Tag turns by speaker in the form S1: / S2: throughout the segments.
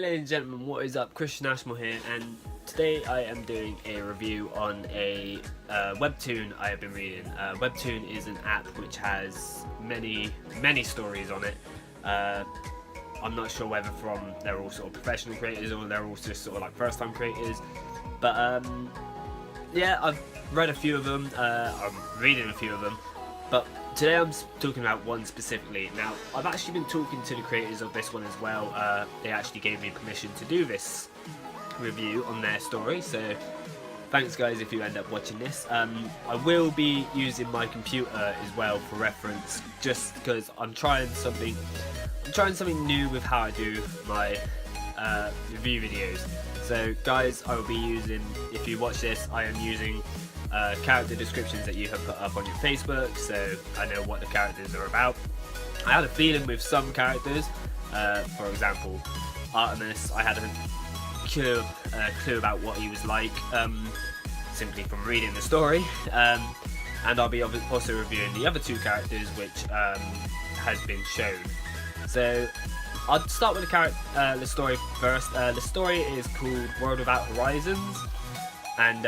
S1: ladies and gentlemen, what is up? Christian Ashmore here, and today I am doing a review on a webtoon I have been reading. Webtoon is an app which has many stories on it. I'm not sure whether they're all sort of professional creators or they're all just sort of like first time creators, but yeah, I've read a few of them. I'm reading a few of them, but today I'm talking about one specifically. Now, I've actually been talking to the creators of this one as well. They actually gave me permission to do this review on their story, so thanks guys if you end up watching this. I will be using my computer as well for reference, just because I'm trying something new with how I do my review videos. So guys, I will be using, if you watch this, I am using character descriptions that you have put up on your Facebook, so I know what the characters are about. I had a feeling with some characters, for example Artemis, I had a clue about what he was like, simply from reading the story, and I'll be also reviewing the other two characters which has been shown. So I'll start with the story first. The story is called World Without Horizons, and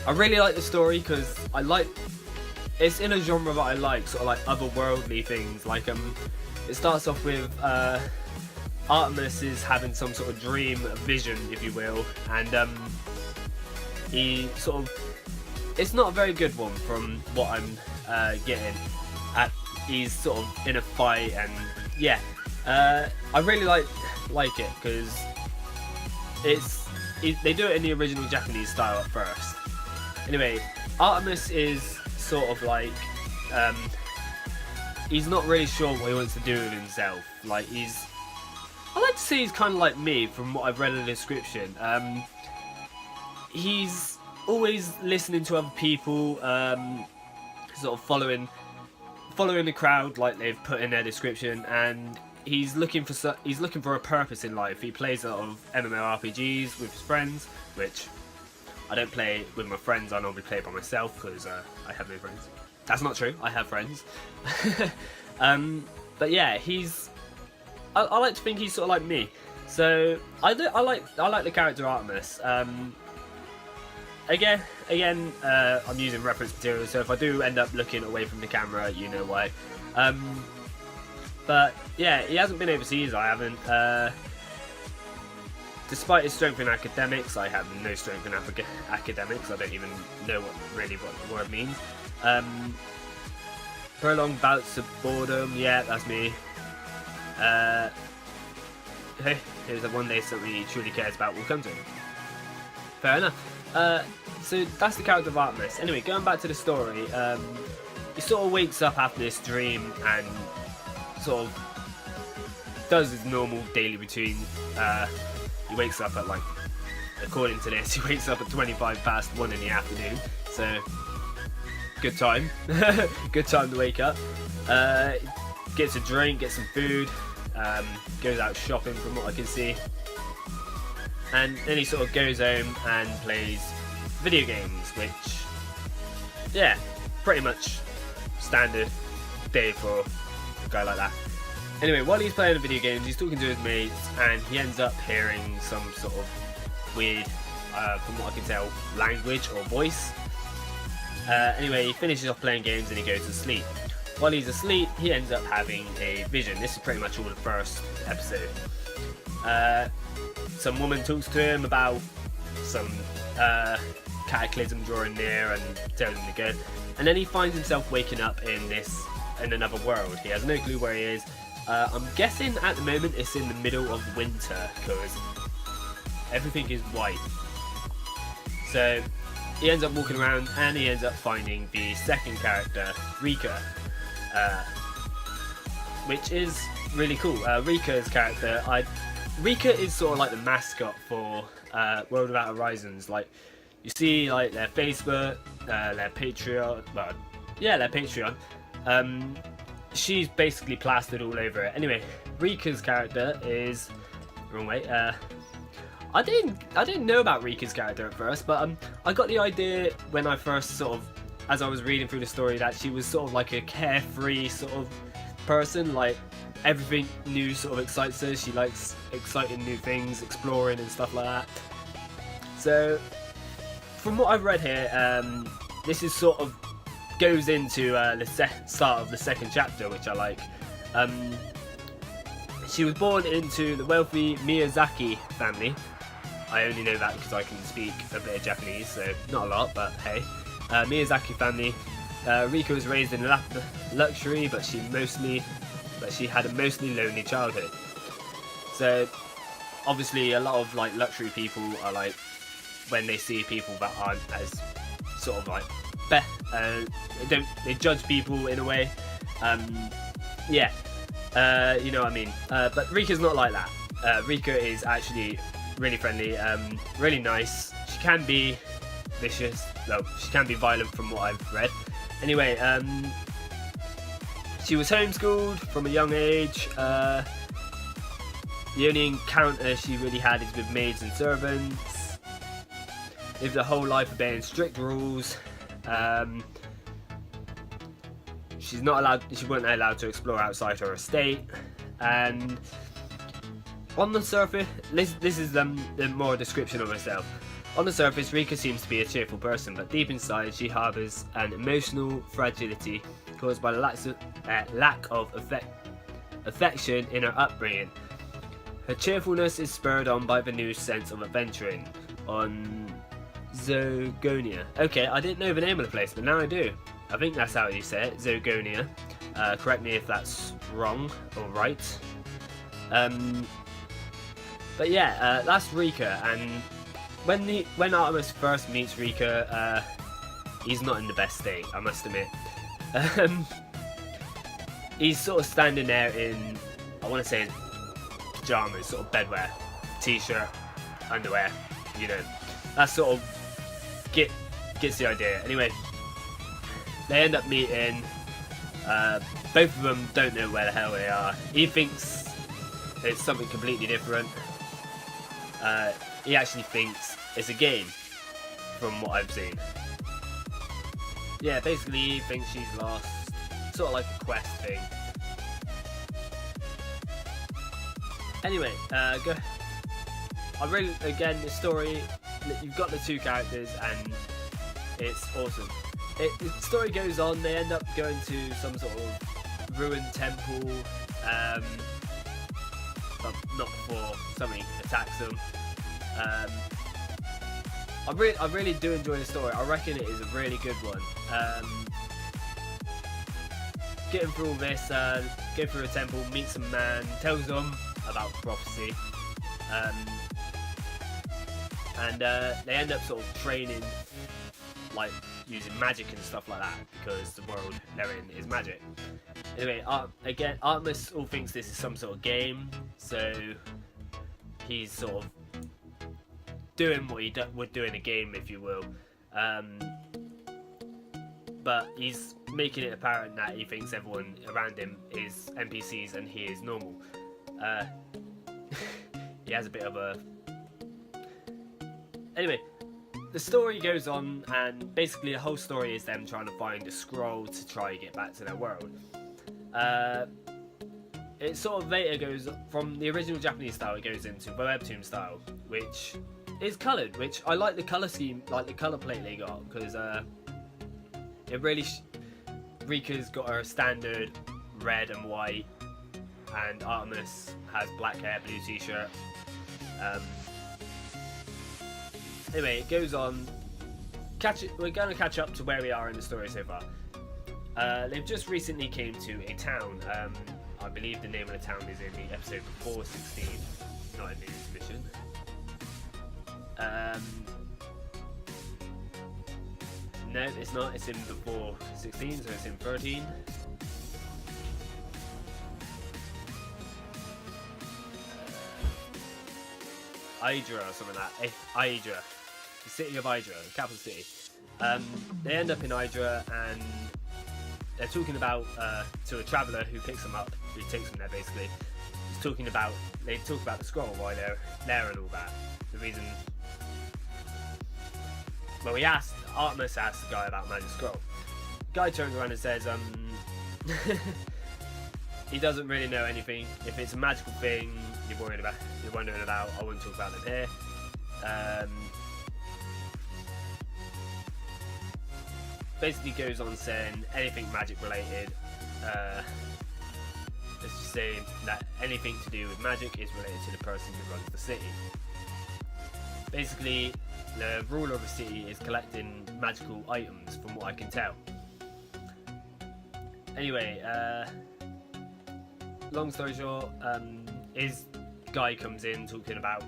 S1: I really like the story because it's in a genre that I like, sort of like otherworldly things. Like it starts off with Artemis is having some sort of dream, a vision, if you will, and he sort of, it's not a very good one from what I'm getting at. He's sort of in a fight, and yeah, I really like it because they do it in the original Japanese style at first. Anyway, Artemis is sort of like, he's not really sure what he wants to do with himself. Like I like to say he's kind of like me from what I've read in the description. He's always listening to other people, sort of following the crowd like they've put in their description, and he's looking for a purpose in life. He plays a lot of MMORPGs with his friends, which I don't play with my friends. I normally play by myself because I have no friends. That's not true. I have friends. But yeah, I like to think he's sort of like me. So I like the character Artemis. Again, I'm using reference material, so if I do end up looking away from the camera, you know why. But yeah, he hasn't been overseas. I haven't. Despite his strength in academics, I have no strength in academics. I don't even know what the word means. Prolonged bouts of boredom, yeah, that's me. Hey, here's the one day something he truly cares about will come to him. Fair enough. So that's the character of Artemis. Anyway, going back to the story, he sort of wakes up after this dream and sort of does his normal daily routine. He wakes up at, like, according to this, he wakes up at 1:25 in the afternoon, so good time. Good time to wake up. Gets a drink, gets some food, goes out shopping from what I can see, and then he sort of goes home and plays video games, which, yeah, pretty much standard day for a guy like that. Anyway, while he's playing the video games, he's talking to his mates, and he ends up hearing some sort of weird, from what I can tell, language or voice. Anyway, he finishes off playing games and he goes to sleep. While he's asleep, he ends up having a vision. This is pretty much all the first episode. Some woman talks to him about some cataclysm drawing near and tells him to go. And then he finds himself waking up in another world. He has no clue where he is. I'm guessing at the moment it's in the middle of winter because everything is white. So he ends up walking around and he ends up finding the second character, Rika, which is really cool. Rika's character, Rika is sort of like the mascot for World Without Horizons. Like, you see, like, their Facebook, their Patreon, well, yeah, their Patreon. She's basically plastered all over it. Anyway, Rika's character is wrong way. I didn't know about Rika's character at first, but I got the idea when I first as I was reading through the story that she was sort of like a carefree sort of person. Like, everything new sort of excites her. She likes exciting new things, exploring and stuff like that. So, from what I've read here, this is sort of goes into the start of the second chapter, which I like. She was born into the wealthy Miyazaki family. I only know that because I can speak a bit of Japanese, so not a lot, but hey. Miyazaki family. Rika was raised in luxury, but she had a mostly lonely childhood. So obviously, a lot of like luxury people are like, when they see people that aren't as sort of like they judge people in a way. Yeah, you know what I mean. But Rika's not like that. Rika is actually really friendly, really nice. She can be vicious, though she can be violent from what I've read. Anyway, she was homeschooled from a young age. The only encounter she really had is with maids and servants. Lived a whole life obeying strict rules. She wasn't allowed to explore outside her estate. And on the surface, this is the more description of herself. On the surface, Rika seems to be a cheerful person, but deep inside she harbours an emotional fragility caused by the lack of affection in her upbringing. Her cheerfulness is spurred on by the new sense of adventuring on Zogonia. Okay, I didn't know the name of the place, but now I do. I think that's how you say it, Zogonia. Correct me if that's wrong or right. But yeah, that's Rika, and when Artemis first meets Rika, he's not in the best state, I must admit. He's sort of standing there in, I want to say, pajamas, sort of bedwear, t-shirt, underwear, you know. That sort of gets the idea. Anyway, they end up meeting. Both of them don't know where the hell they are. He thinks it's something completely different. He actually thinks it's a game, from what I've seen. Yeah, basically he thinks she's lost. Sort of like a quest thing. Anyway, again, the story, you've got the two characters and it's awesome. The story goes on, they end up going to some sort of ruined temple, but not before something attacks them. I really do enjoy the story. I reckon it is a really good one. Getting through all this, go through a temple, meet some man, tells them about prophecy, and they end up sort of training, like using magic and stuff like that, because the world they're in is magic. Anyway, again, Artemis all thinks this is some sort of game, so he's sort of doing what he would do in a game, if you will. But he's making it apparent that he thinks everyone around him is NPCs and he is normal. He has a bit of a... Anyway, the story goes on, and basically the whole story is them trying to find a scroll to try and get back to their world. It sort of later goes from the original Japanese style, it goes into webtoon style, which is coloured, which I like the colour scheme, like the colour plate they got, because it really Rika's got her standard red and white, and Artemis has black hair, blue t-shirt. Anyway, it goes on. We're going to catch up to where we are in the story so far. They've just recently came to a town. I believe the name of the town is in the episode before 16, not in the mission. No, it's not. It's in before 16, so it's in 13. Hydra or something like that. Hydra. The city of Hydra, the capital city. They end up in Hydra, and they're talking about to a traveller who picks them up, who takes them there basically. They talk about the scroll while they're there and all that. The reason. Well, Artemis asked the guy about Magic Scroll. Guy turns around and says, he doesn't really know anything. If it's a magical thing you're wondering about, I won't talk about them here. Basically goes on saying anything magic related. Let's just say that anything to do with magic is related to the person who runs the city. Basically, the ruler of the city is collecting magical items, from what I can tell. Anyway, long story short, his guy comes in talking about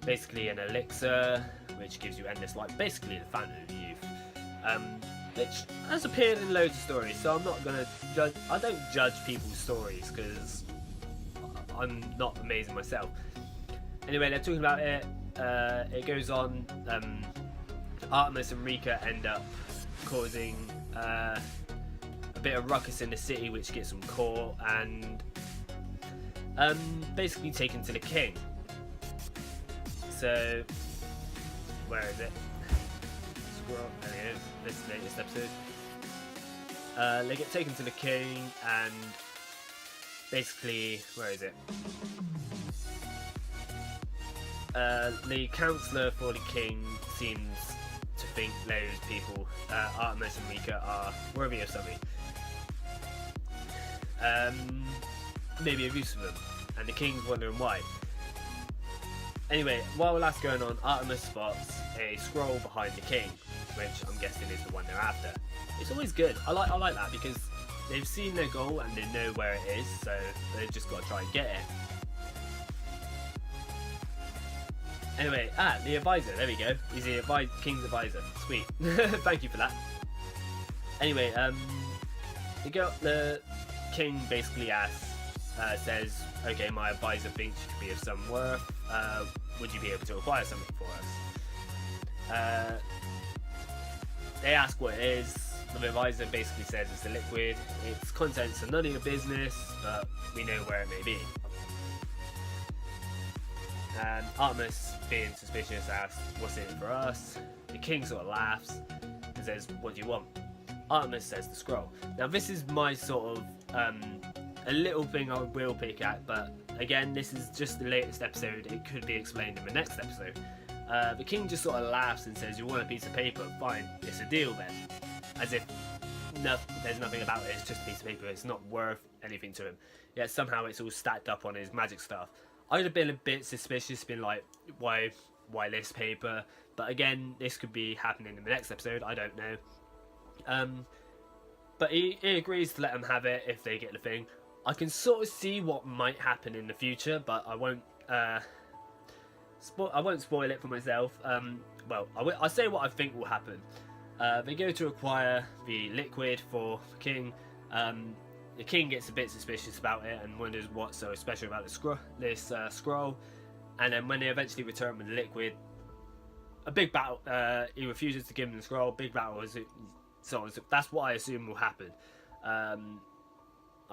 S1: basically an elixir which gives you endless life, basically the fountain of youth, which has appeared in loads of stories. So I'm not gonna judge. I don't judge people's stories because I'm not amazing myself. Anyway, they're talking about it. It goes on. Artemis and Rika end up causing a bit of ruckus in the city, which gets them caught and basically taken to the king. So, where is it? Scroll. There it is. This is the latest episode. They get taken to the king, and basically, where is it? The councillor for the king seems to think those people, Artemis and Rika, are worthy of something. Maybe of use of them, and the king's wondering why. Anyway, while that's going on, Artemis spots a scroll behind the king, which I'm guessing is the one they're after. It's always good. I like that because they've seen their goal and they know where it is, so they've just got to try and get it. Anyway, the advisor, there we go. He's the king's advisor. Sweet. Thank you for that. Anyway, the king basically says, okay, my advisor thinks you could be of some worth. Would you be able to acquire something for us? They ask what it is. The advisor basically says it's a liquid. Its contents are none of your business, but we know where it may be. Artemis, being suspicious, asks, what's in it for us? The king sort of laughs and says, what do you want? Artemis says the scroll. Now this is my sort of a little thing I will pick at, but again, this is just the latest episode. It could be explained in the next episode. The king just sort of laughs and says, you want a piece of paper? Fine, it's a deal then. As if there's nothing about it, it's just a piece of paper, it's not worth anything to him. Yet somehow it's all stacked up on his magic stuff. I'd have been a bit suspicious, been like, why this paper? But again, this could be happening in the next episode, I don't know. But he agrees to let them have it if they get the thing. I can sort of see what might happen in the future, but I won't spoil it for myself. I'll say what I think will happen. They go to acquire the liquid for the king. The king gets a bit suspicious about it and wonders what's so special about this scroll. And then when they eventually return with the liquid, a big battle. He refuses to give them the scroll. Big battle is so that's what I assume will happen. I'm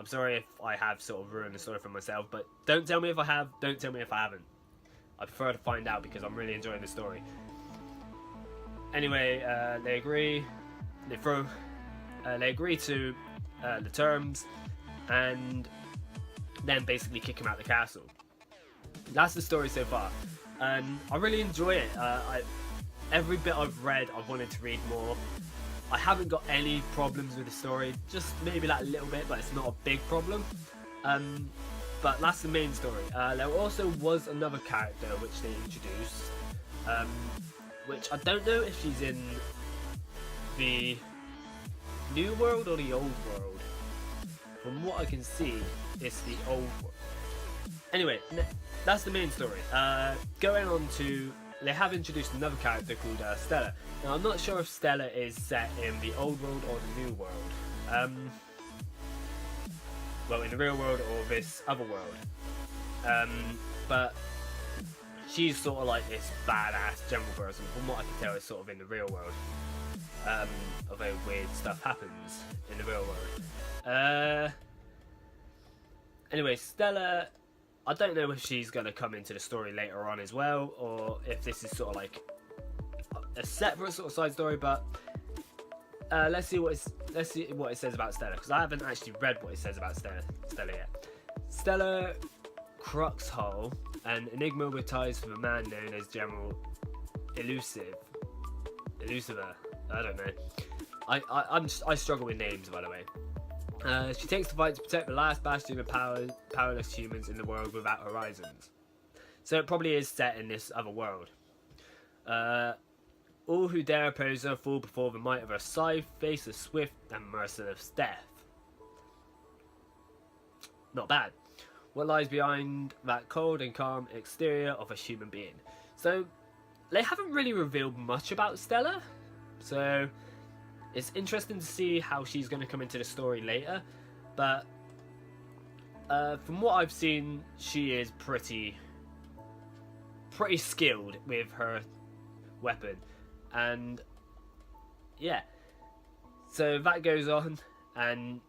S1: sorry if I have sort of ruined the story for myself, but don't tell me if I have. Don't tell me if I haven't. I prefer to find out because I'm really enjoying the story. Anyway, they agree. They agree to the terms, and then basically kick him out of the castle. That's the story so far, and I really enjoy it. Every bit I've read, I've wanted to read more. I haven't got any problems with the story, just maybe that little bit, but it's not a big problem. But that's the main story. There also was another character which they introduced, which I don't know if she's in the new world or the old world. From what I can see, it's the old world. Anyway, that's the main story. Going on to, they have introduced another character called Stella. Now I'm not sure if Stella is set in the old world or the new world. Well, in the real world or this other world. But she's sort of like this badass general person. From what I can tell, it's sort of in the real world. Although weird stuff happens in the real world. Anyway, Stella, I don't know if she's going to come into the story later on as well, or if this is sort of like a separate sort of side story, but let's see what it says about Stella, because I haven't actually read what it says about Stella yet. Stella Cruxhole, an enigma with ties to a man known as General Elusiver. I don't know. I struggle with names, by the way. She takes the fight to protect the last bastion of powerless humans in the world without horizons. So it probably is set in this other world. All who dare oppose her fall before the might of her scythe, face a swift and merciless death. Not bad. What lies behind that cold and calm exterior of a human being? So, they haven't really revealed much about Stella. So, it's interesting to see how she's going to come into the story later. But, from what I've seen, she is pretty skilled with her weapon. And yeah, so that goes on, and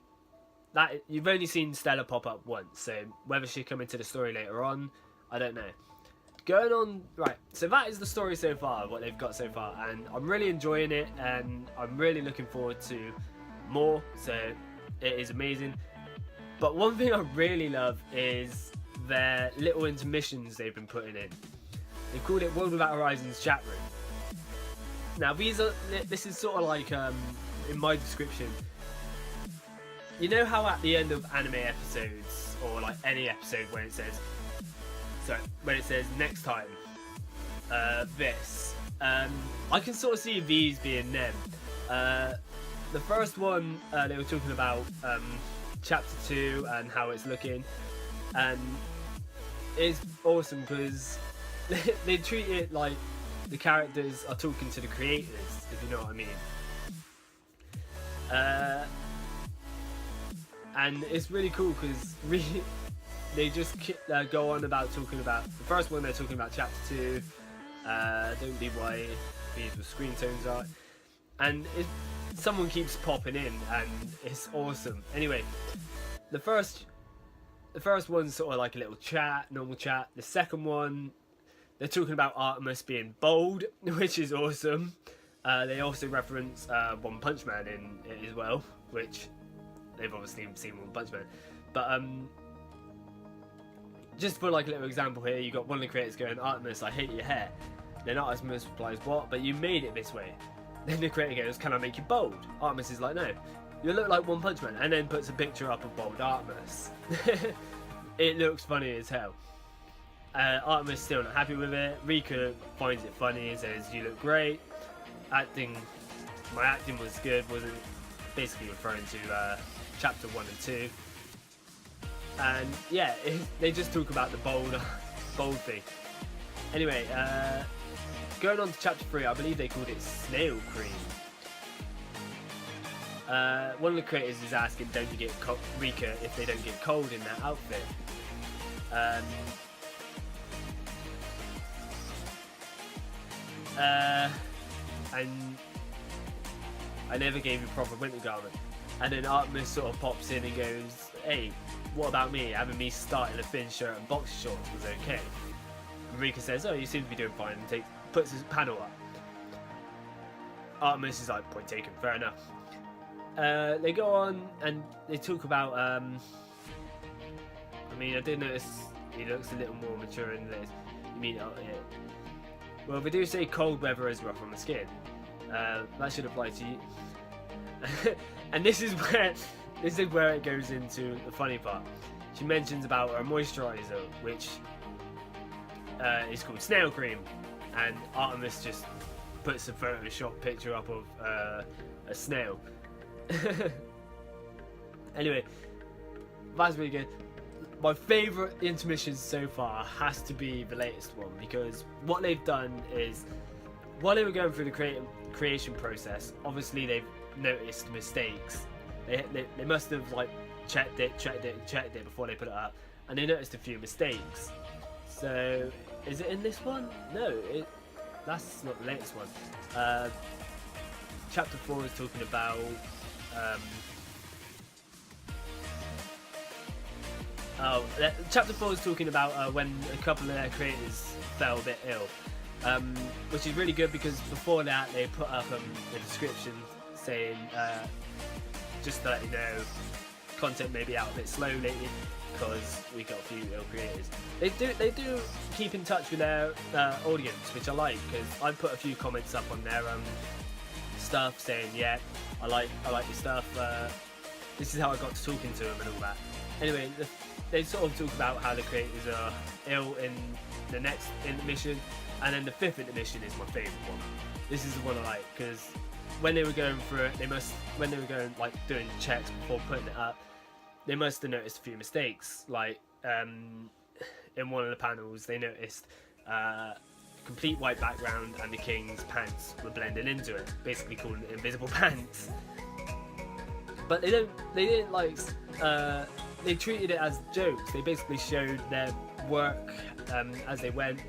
S1: that you've only seen Stella pop up once, so whether she'll come into the story later on, I don't know. Going on, right, so that is the story so far, what they've got so far, and I'm really enjoying it, and I'm really looking forward to more, so it is amazing. But one thing I really love is their little intermissions they've been putting in. They called it World Without Horizons chat room. Now this is sort of like, in my description, you know how at the end of anime episodes, or like any episode when it says next time, this, I can sort of see these being them. The first one, they were talking about chapter 2 and how it's looking, and it's awesome because they treat it like the characters are talking to the creators, if you know what I mean. And it's really cool because they just go on about talking about the first one. They're talking about chapter 2. Don't be why these with screen tones are, and someone keeps popping in, and it's awesome. Anyway, the first one's sort of like a little chat, normal chat. The second one, they're talking about Artemis being bold, which is awesome. They also reference One Punch Man in it as well, which they've obviously seen One Punch Man. But just for like a little example here, you got one of the creators going, Artemis, I hate your hair. Then Artemis replies, what? But you made it this way. Then the creator goes, can I make you bold? Artemis is like, no, you look like One Punch Man. And then puts a picture up of bold Artemis. It looks funny as hell. Artemis still not happy with it. Rika finds it funny and says, you look great. My acting was good, wasn't basically referring to chapter 1 and 2. And yeah, they just talk about the bold thing. Anyway, going on to chapter 3, I believe they called it Snail Cream. One of the creators is asking, don't you get Rika if they don't get cold in that outfit? And I never gave you proper winter garment. And then Artemis sort of pops in and goes, hey, what about me? Having me start in a thin shirt and boxer shorts was okay. And Rika says, oh, you seem to be doing fine, and puts his panel up. Artemis is like, point taken, fair enough. They go on and they talk about, I mean, I did notice he looks a little more mature in this. You mean, oh, yeah. Well, they do say cold weather is rough on the skin. That should apply to you. And this is where it goes into the funny part. She mentions about her moisturizer, which is called Snail Cream, and Artemis just puts a Photoshop picture up of a snail. Anyway, that's really good. My favourite intermissions so far has to be the latest one, because what they've done is, while they were going through the creation process, obviously they've noticed mistakes. They must have like checked it before they put it up, and they noticed a few mistakes. So, is it in this one? No, that's not the latest one. Chapter 4 is talking about chapter 4 is talking about when a couple of their creators fell a bit ill, which is really good because before that they put up the description saying, just to let you know, content may be out a bit slow lately because we got a few ill creators. They do keep in touch with their audience, which I like, because I put a few comments up on their stuff saying, yeah, I like your stuff. This is how I got to talking to them and all that. Anyway, they sort of talk about how the creators are ill in the next intermission, and then the 5th intermission is my favourite one. This is the one I like, because when they were going through it, when they were going like doing checks before putting it up, they must have noticed a few mistakes. Like in one of the panels, they noticed complete white background and the king's pants were blending into it, basically calling it invisible pants. But they didn't like. They treated it as jokes. They basically showed their work as they went,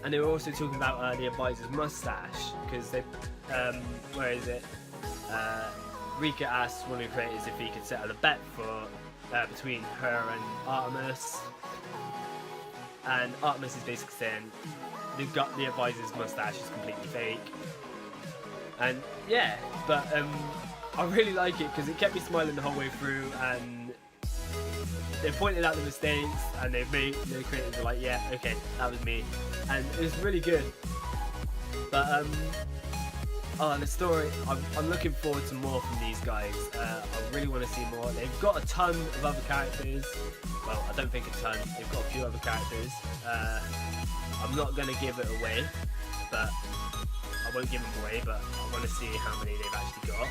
S1: and they were also talking about the advisor's mustache, because they, where is it? Rika asked one of the creators if he could settle a bet for between her and Artemis, and Artemis is basically saying the advisor's mustache is completely fake. And yeah, but I really like it because it kept me smiling the whole way through, and they pointed out the mistakes, and the creators were like, yeah, okay, that was me, and it was really good. But the story, I'm looking forward to more from these guys. I really want to see more. They've got a ton of other characters. Well, I don't think a ton. They've got a few other characters. I'm not going to give it away, but I won't give them away, but I want to see how many they've actually got.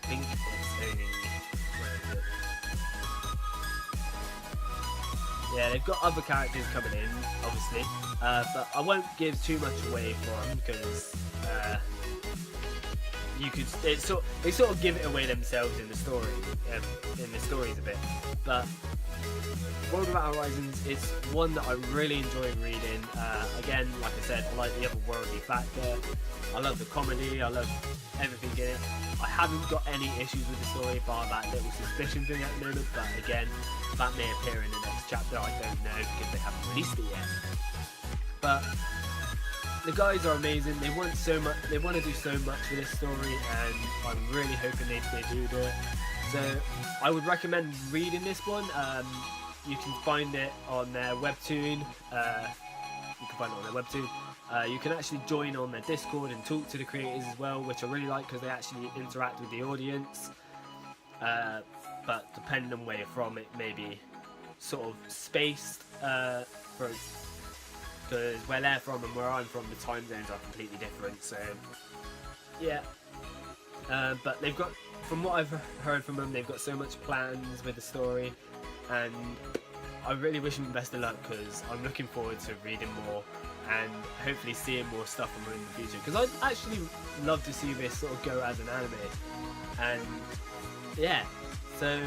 S1: I think it's only... Where is it? Yeah, they've got other characters coming in, obviously, but I won't give too much away for them, because they sort of give it away themselves in the story, in the stories a bit. But World of Horizons is one that I really enjoy reading. Again, like I said, I like the otherworldly factor. I love the comedy. I love everything in it. I haven't got any issues with the story, bar that little suspicion thing at the moment. But again, that may appear in the next chapter. I don't know, because they haven't released it yet. But the guys are amazing. They want so much. They want to do so much for this story, and I'm really hoping they do it. So I would recommend reading this one. You can find it on their webtoon. You can actually join on their Discord and talk to the creators as well, which I really like, because they actually interact with the audience. But depending on where you're from, it may be sort of spaced, because where they're from and where I'm from, the time zones are completely different. So yeah, but they've got, from what I've heard from them, they've got so much plans with the story, and I really wish them the best of luck, because I'm looking forward to reading more and hopefully seeing more stuff from them in the future, because I'd actually love to see this sort of go as an anime. And yeah, so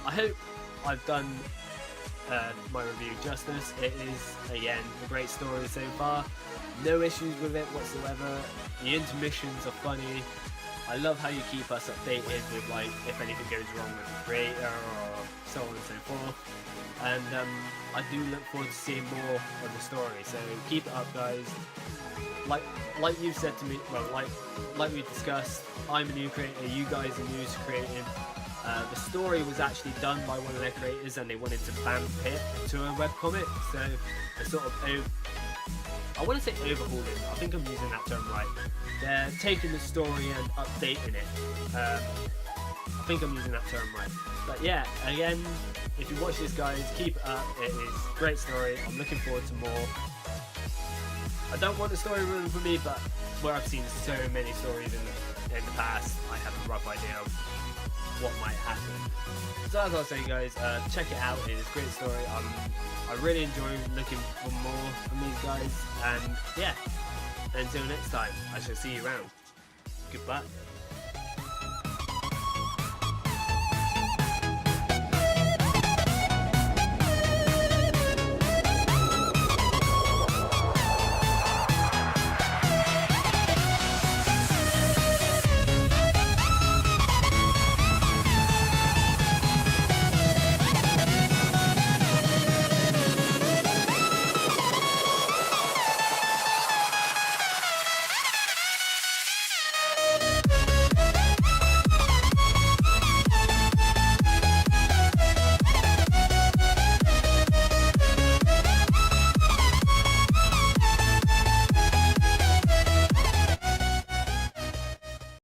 S1: I hope I've done my review justice. It is, again, a great story so far. No issues with it whatsoever. The intermissions are funny. I love how you keep us updated with, like, if anything goes wrong with the creator or so on and so forth. And I do look forward to seeing more of the story. So keep it up, guys. Like you've said to me, well, like we discussed, I'm a new creator. You guys are new to creating. The story was actually done by one of their creators, and they wanted to vamp it to a webcomic. So they sort of I want to say overhauling. I think I'm using that term right. They're taking the story and updating it. I think I'm using that term right. But yeah, again, if you watch this, guys, keep it up. It is a great story. I'm looking forward to more. I don't want the story ruined for me, but where I've seen so many stories in the past, I have a rough idea of what might happen. So as I was saying, guys, check it out. It is a great story. I really enjoy looking for more from these guys. And yeah, until next time, I shall see you around. Goodbye.